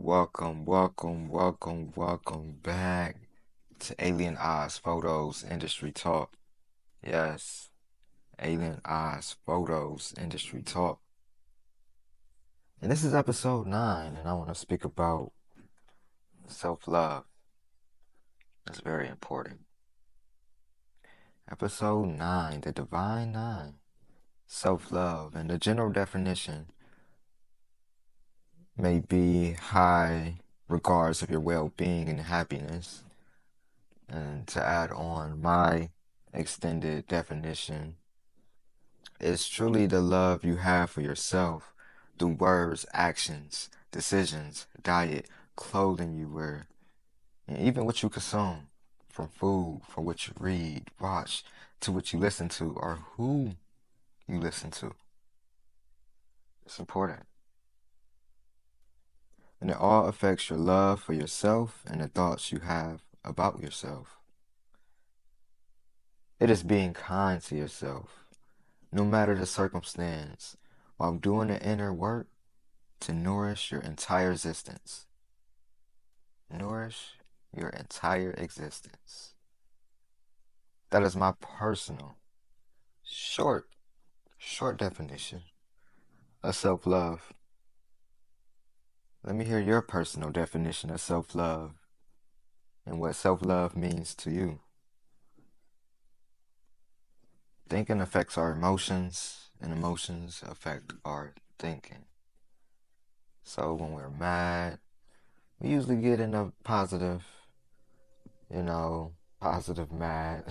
Welcome back to Alien Eyes Photos Industry Talk. Yes, Alien Eyes Photos Industry Talk. And this is episode 9, and I want to speak about self-love. That's very important. Episode 9, the Divine Nine, self-love. And the general definition may be high regards of your well-being and happiness. And to add on my extended definition, it's truly the love you have for yourself through words, actions, decisions, diet, clothing you wear, and even what you consume, from food, from what you read, watch, to what you listen to, or who you listen to. It's important. And it all affects your love for yourself and the thoughts you have about yourself. It is being kind to yourself, no matter the circumstance, while doing the inner work to nourish your entire existence. Nourish your entire existence. That is my personal, short, short definition of self-love. Let me hear your personal definition of self-love and what self-love means to you. Thinking affects our emotions, and emotions affect our thinking. So when we're mad, we usually get in a positive, positive mad.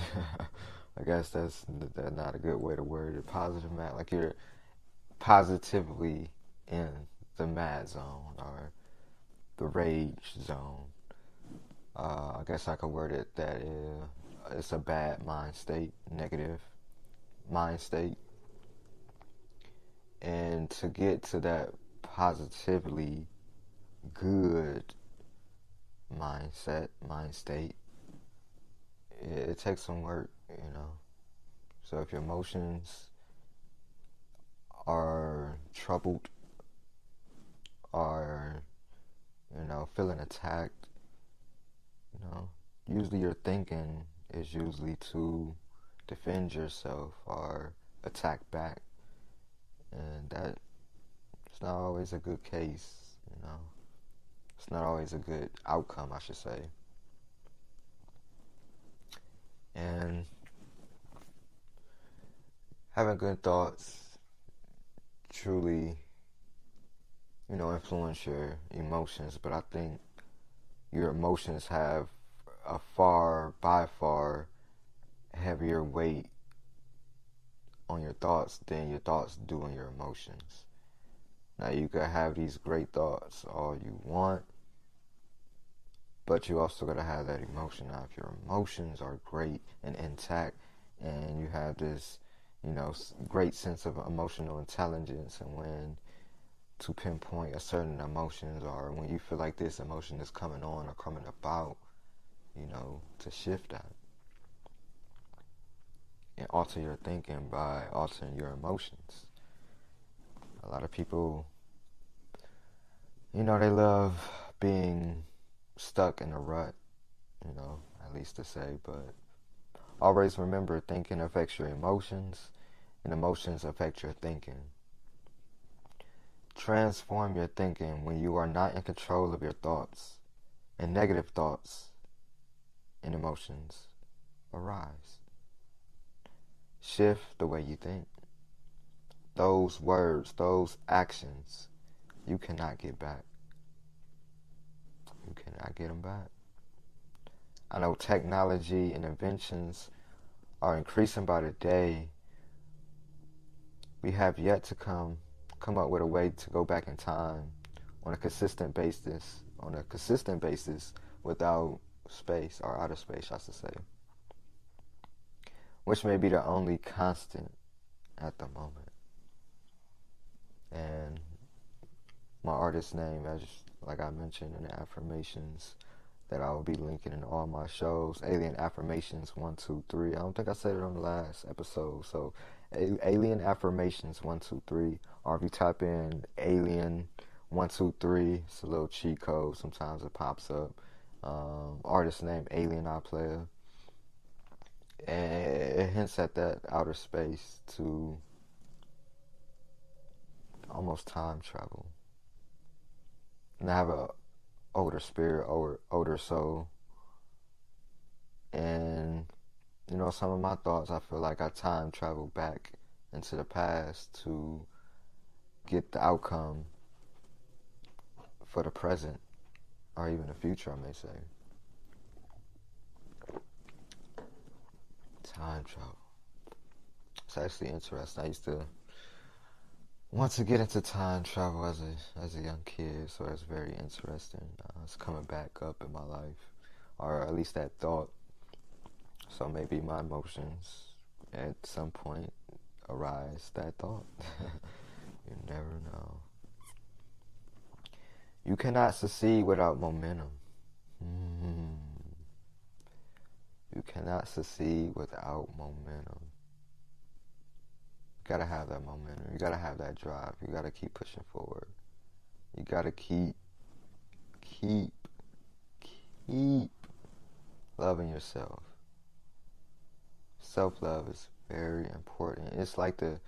I guess that's not a good way to word it. Positive mad, like you're positively in the mad zone or the rage zone. I guess I could word it that it's a bad mind state, negative mind state. And to get to that positively good mindset, mind state, it takes some work. So if your emotions are troubled, are, feeling attacked, usually your thinking is usually to defend yourself or attack back. And that it's not always a good case. It's not always a good outcome, I should say. And having good thoughts truly, influence your emotions, but I think your emotions have a by far heavier weight on your thoughts than your thoughts do on your emotions. Now, you could have these great thoughts all you want, but you also got to have that emotion. Now, if your emotions are great and intact, and you have this, great sense of emotional intelligence, and when to pinpoint a certain emotions, or when you feel like this emotion is coming on or coming about, to shift that and alter your thinking by altering your emotions. A lot of people, they love being stuck in a rut, at least to say, but always remember, thinking affects your emotions, and emotions affect your thinking. Transform your thinking when you are not in control of your thoughts, and negative thoughts and emotions arise. Shift the way you think. Those words, those actions, you cannot get back. You cannot get them back. I know technology and inventions are increasing by the day. We have yet to come up with a way to go back in time on a consistent basis, without space, or outer space, I should say, which may be the only constant at the moment. And my artist name, as like I mentioned in the affirmations that I will be linking in all my shows, Alien Affirmations 123. I don't think I said it on the last episode. So Alien Affirmations 123, or if you type in Alien 123. It's a little cheat code. Sometimes it pops up. Artist name Alien I Player. And it hints at that outer space to almost time travel. And I have a older spirit, older soul. And, some of my thoughts, I feel like I time travel back into the past to get the outcome for the present, or even the future, I may say. Time travel. It's actually interesting. I used to want to get into time travel as a young kid, so it's very interesting. It's coming back up in my life, or at least that thought. So maybe my emotions at some point arise that thought. You never know. You cannot succeed without momentum. You cannot succeed without momentum. You gotta have that momentum. You gotta have that drive. You gotta keep pushing forward. You gotta keep loving yourself. Self-love is very important. It's like the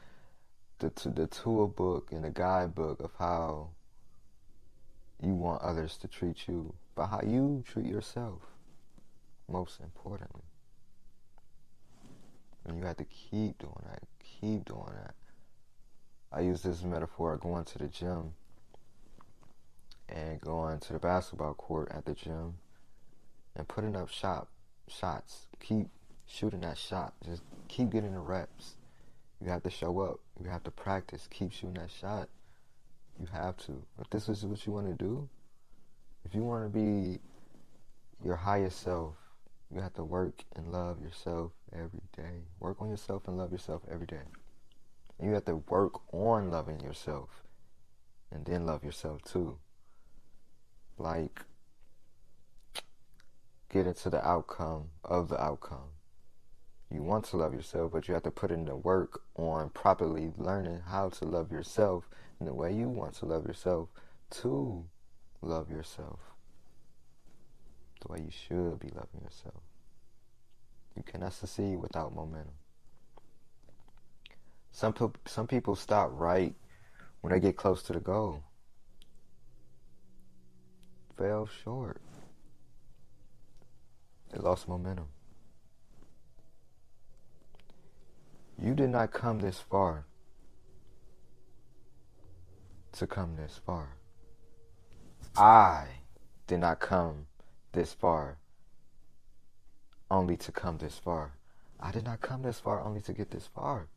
tool book and the guidebook of how you want others to treat you, but how you treat yourself, most importantly. And you have to keep doing that. Keep doing that. I use this metaphor of going to the gym and going to the basketball court at the gym and putting up shots. Keep shooting that shot. Just keep getting the reps. You have to show up. You have to practice. Keep shooting that shot. You have to. If this is what you want to do, if you want to be your highest self, you have to work and love yourself every day. Work on yourself and love yourself every day. And you have to work on loving yourself and then love yourself too. Like, get into the outcome of the outcome. You want to love yourself, but you have to put in the work on properly learning how to love yourself in the way you want to love yourself to love yourself the way you should be loving yourself. You cannot succeed without momentum. Some people stop right when they get close to the goal. Fell short. They lost momentum. You did not come this far to come this far. I did not come this far only to come this far. I did not come this far only to get this far.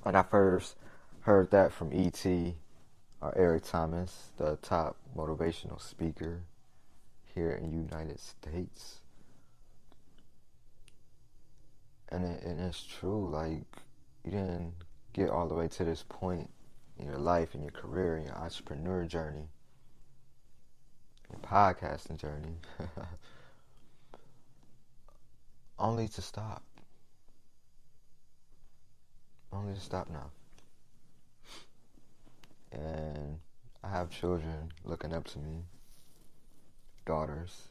When I first heard that from E.T. or Eric Thomas, the top motivational speaker here in the United States, and it's true, like, you didn't get all the way to this point in your life, in your career, in your entrepreneur journey, your podcasting journey, only to stop. Only to stop now. And I have children looking up to me, daughters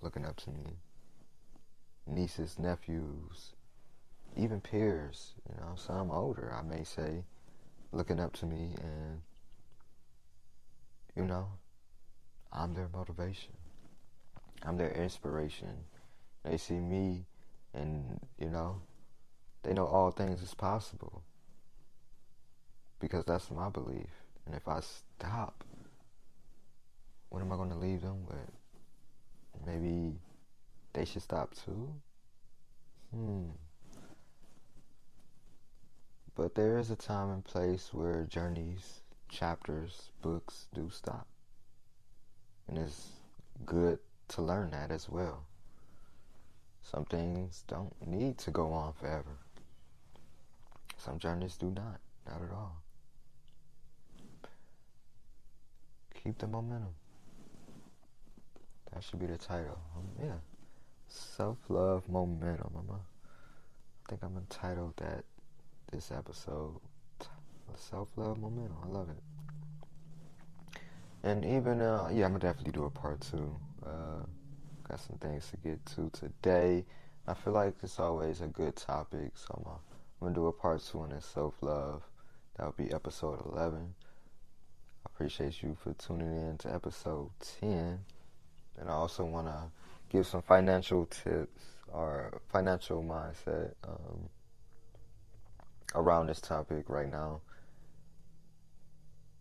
looking up to me, nieces, nephews, even peers, some older, I may say, looking up to me, and, I'm their motivation. I'm their inspiration. They see me, and, they know all things is possible. Because that's my belief. And if I stop, what am I going to leave them with? Maybe they should stop too? But there is a time and place where journeys, chapters, books do stop. And it's good to learn that as well. Some things don't need to go on forever. Some journeys do not at all. Keep the momentum. That should be the title. Yeah. Self-love momentum. I think I'm entitled that this episode. Self-love momentum. I love it. And even, yeah, I'm gonna definitely do a part two. Got some things to get to today. I feel like it's always a good topic, so I'm gonna do a part two on this self-love. That'll be episode 11. I appreciate you for tuning in to episode 10. And I also want to give some financial tips or financial mindset around this topic right now.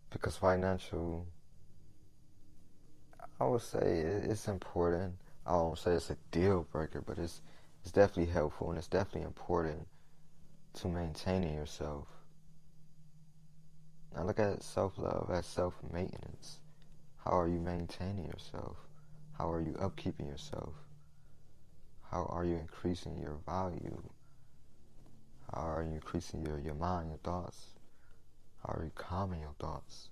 Because financial, I would say it's important. I won't say it's a deal breaker, but it's definitely helpful and it's definitely important to maintaining yourself. Now look at self-love as self-maintenance. How are you maintaining yourself? How are you upkeeping yourself? How are you increasing your value? How are you increasing your mind, your thoughts? How are you calming your thoughts?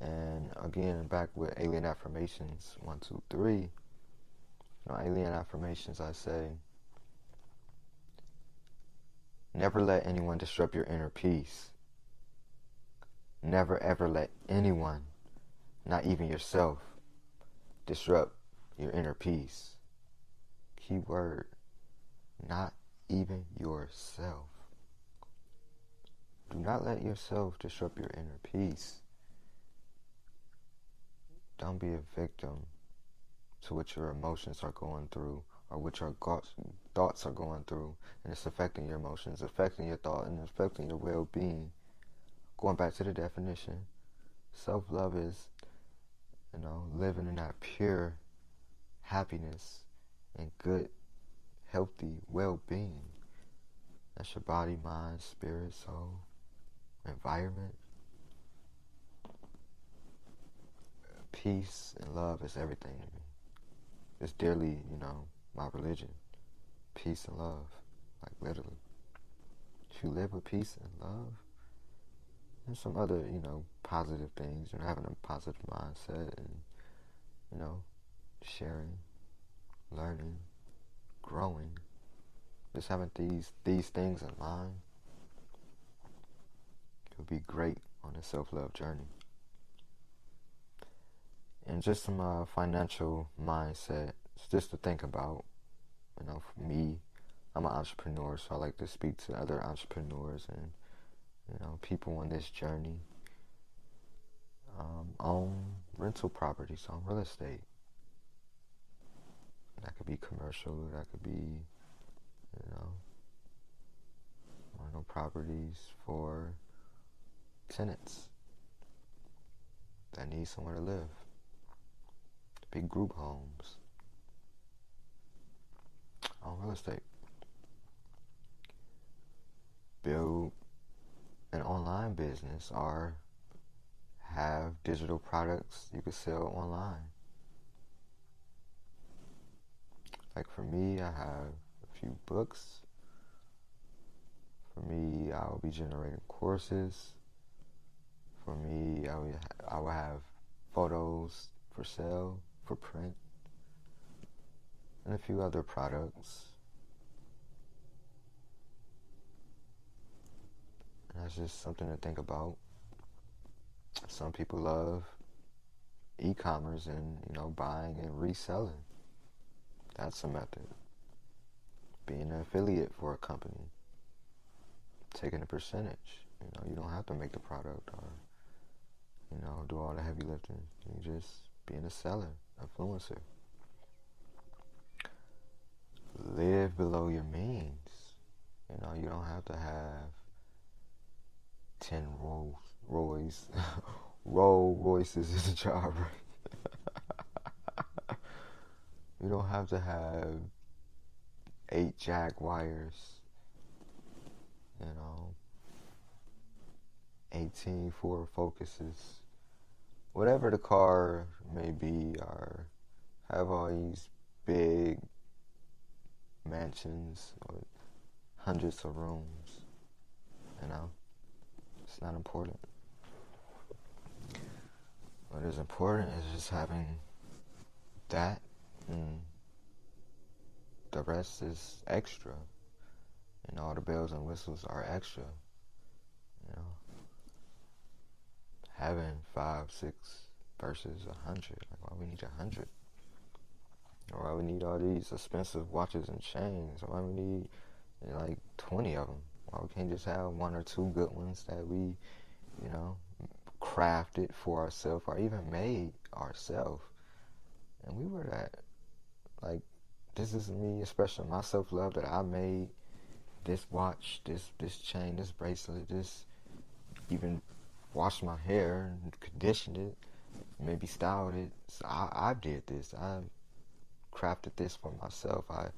And again, back with alien affirmations, 1, 2, 3. You know, alien affirmations, I say, never let anyone disrupt your inner peace. Never ever let anyone, not even yourself, disrupt your inner peace. Key word, not even yourself. Do not let yourself disrupt your inner peace. Don't be a victim to what your emotions are going through or what your thoughts are going through, and it's affecting your emotions, affecting your thought, and affecting your well-being. Going back to the definition, self-love is, living in that pure happiness and good, healthy well-being. That's your body, mind, spirit, soul, environment. Peace and love is everything to me. It's dearly, my religion. Peace and love. Like literally. If you live with peace and love, and some other, positive things, having a positive mindset and, sharing, learning, growing, just having these things in mind, you'll be great on a self-love journey. And just some financial mindset, just to think about, for me, I'm an entrepreneur, so I like to speak to other entrepreneurs and, people on this journey. Own rental properties, own real estate. That could be commercial, that could be, rental properties for tenants that need somewhere to live. Big group homes. Own real estate. Build an online business or have digital products you can sell online. Like for me, I have a few books. For me, I will be generating courses. For me, I will have photos for sale, for print, and a few other products. And that's just something to think about. Some people love e-commerce and, buying and reselling. That's a method. Being an affiliate for a company. Taking a percentage. You don't have to make the product or, do all the heavy lifting. You just being a seller, influencer. Live below your means. You don't have to have 10 Rolls Royces is a job, right? You don't have to have 8 Jaguars, 18 Ford Focuses, whatever the car may be, or have all these big mansions with hundreds of rooms. It's not important. What is important is just having that, and the rest is extra. All the bells and whistles are extra. having 5, 6 versus 100. Like, why we need 100? Or why we need all these expensive watches and chains? Or why we need like 20 of them? Why we can't just have one or two good ones that we, you know, crafted for ourselves or even made ourselves? And we were that. Like, this is me, especially my self-love that I made. This watch, this chain, this bracelet, this, even washed my hair and conditioned it, maybe styled it. So I did this. I crafted this for myself. I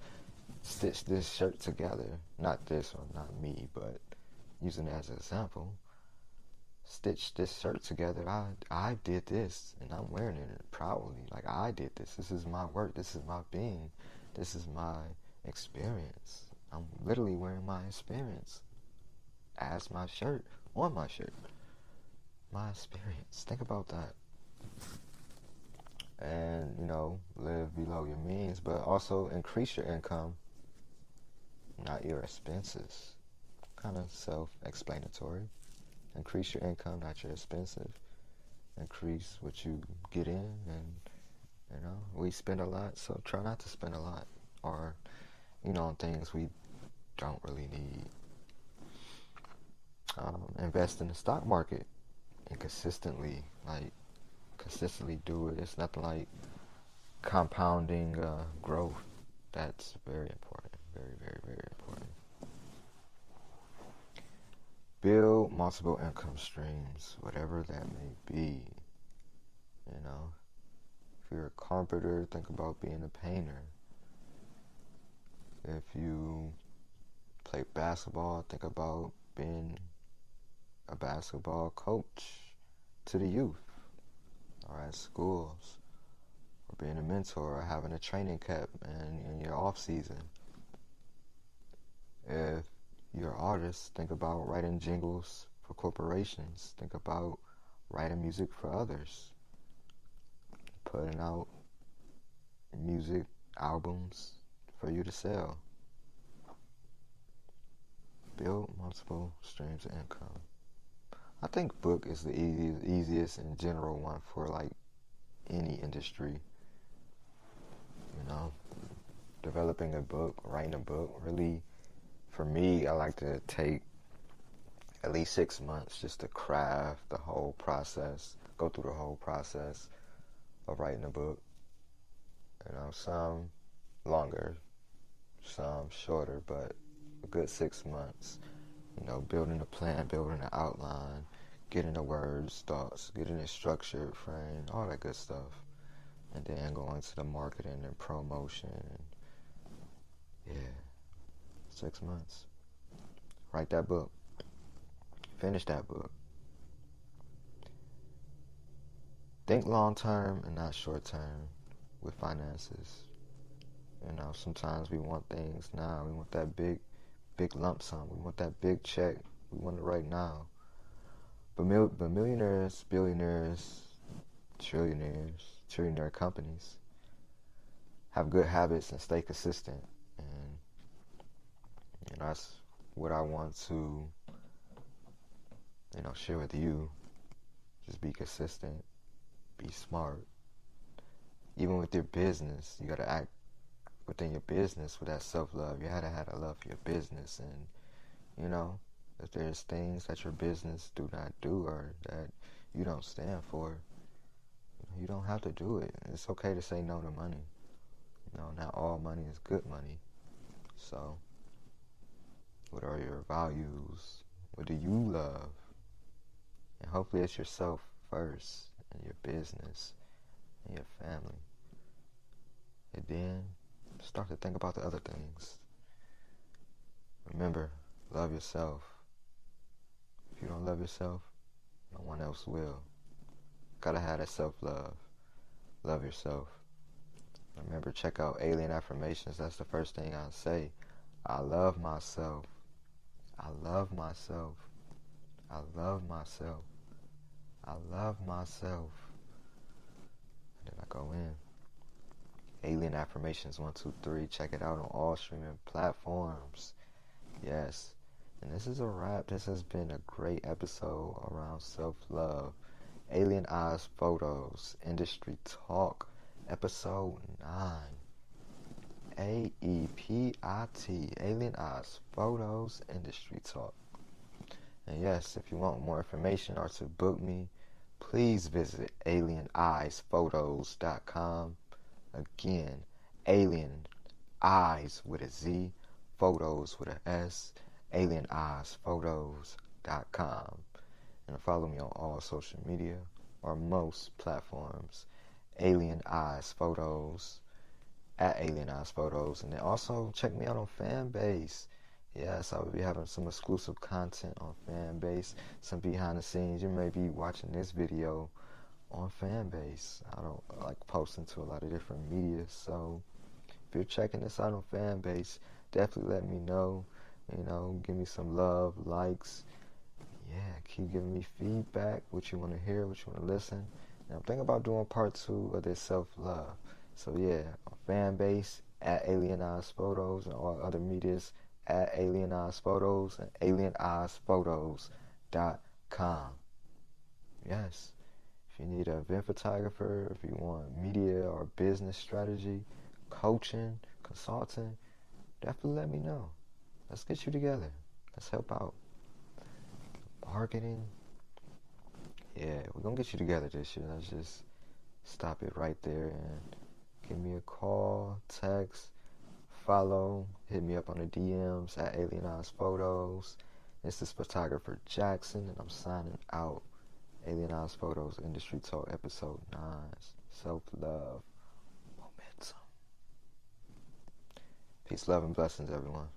stitched this shirt together. Not this or not me, but using it as an example. Stitched this shirt together. I did this, and I'm wearing it proudly. Like, I did this. This is my work. This is my being. This is my experience. I'm literally wearing my experience as my shirt, on my shirt. My experience. Think about that. And, live below your means, but also increase your income, not your expenses. Kind of self-explanatory. Increase your income, not your expenses. Increase what you get in, and, we spend a lot, so try not to spend a lot. Or, on things we don't really need. Invest in the stock market and consistently do it. It's nothing like compounding growth. That's very important. Very, very, very important. Build multiple income streams, whatever that may be. If you're a carpenter, think about being a painter. If you play basketball, think about being a basketball coach to the youth, or at schools, or being a mentor, or having a training camp in your off season. If you're an artist, think about writing jingles for corporations. Think about writing music for others, putting out music albums for you to sell. Build multiple streams of income. I think book is the easiest and general one for like any industry. Developing a book, writing a book. Really, for me, I like to take at least 6 months just to craft the whole process, go through the whole process of writing a book. Some longer, some shorter, but a good 6 months. Building a plan, building an outline, getting the words, thoughts, getting it structured, framed, all that good stuff. And then going to the marketing and promotion. And 6 months. Write that book. Finish that book. Think long term and not short term with finances. Sometimes we want things now. We want that big lump sum. We want that big check. We want it right now. But millionaires, billionaires, trillionaire companies have good habits and stay consistent. And that's what I want to, share with you. Just be consistent. Be smart. Even with your business, you got to act within your business with that self-love. You had to have a love for your business. And, if there's things that your business do not do or that you don't stand for, you don't have to do it. It's okay to say no to money. Not all money is good money. So, what are your values? What do you love? And hopefully it's yourself first, and your business, and your family. And then start to think about the other things. Remember, love yourself. If you don't love yourself, no one else will. Gotta have that self-love. Love yourself. Remember, check out Alien Affirmations. That's the first thing I say. I love myself. I love myself. I love myself. I love myself. And then I go in. Alien Affirmations 1, 2, 3. Check it out on all streaming platforms. Yes. And this is a wrap. This has been a great episode around self-love. Alien Eyes Photos, Industry Talk, Episode 9. AEPIT, Alien Eyes Photos, Industry Talk. And yes, if you want more information or to book me, please visit alieneyesphotos.com. Again, Alien Eyes with a Z, Photos with a S, alieneyesphotos.com. And follow me on all social media or most platforms. Alien Eyes Photos, at Alien Eyes Photos. And then also check me out on Fanbase. Yes, I will be having some exclusive content on Fanbase, some behind the scenes. You may be watching this video on Fanbase. I don't like posting to a lot of different media, so if you're checking this out on Fanbase, definitely let me know. You know, give me some love, likes. Yeah, keep giving me feedback, what you want to hear, what you want to listen. And I'm thinking about doing part 2 of this self-love. So yeah, on Fanbase, at Alien Eyes Photos, and all other medias, at Alien Eyes Photos and alieneyesphotos.com. Yes, if you need an event photographer, if you want media or business strategy, coaching, consulting, definitely let me know. Let's get you together. Let's help out. Marketing, yeah, we're going to get you together this year. Let's just stop it right there and give me a call, text, follow, hit me up on the DMs at Alien Eyes Photos. This is photographer Jackson, and I'm signing out. Alien Eyes Photos, Industry Talk, Episode 9, Self-Love, Momentum. Peace, love, and blessings, everyone.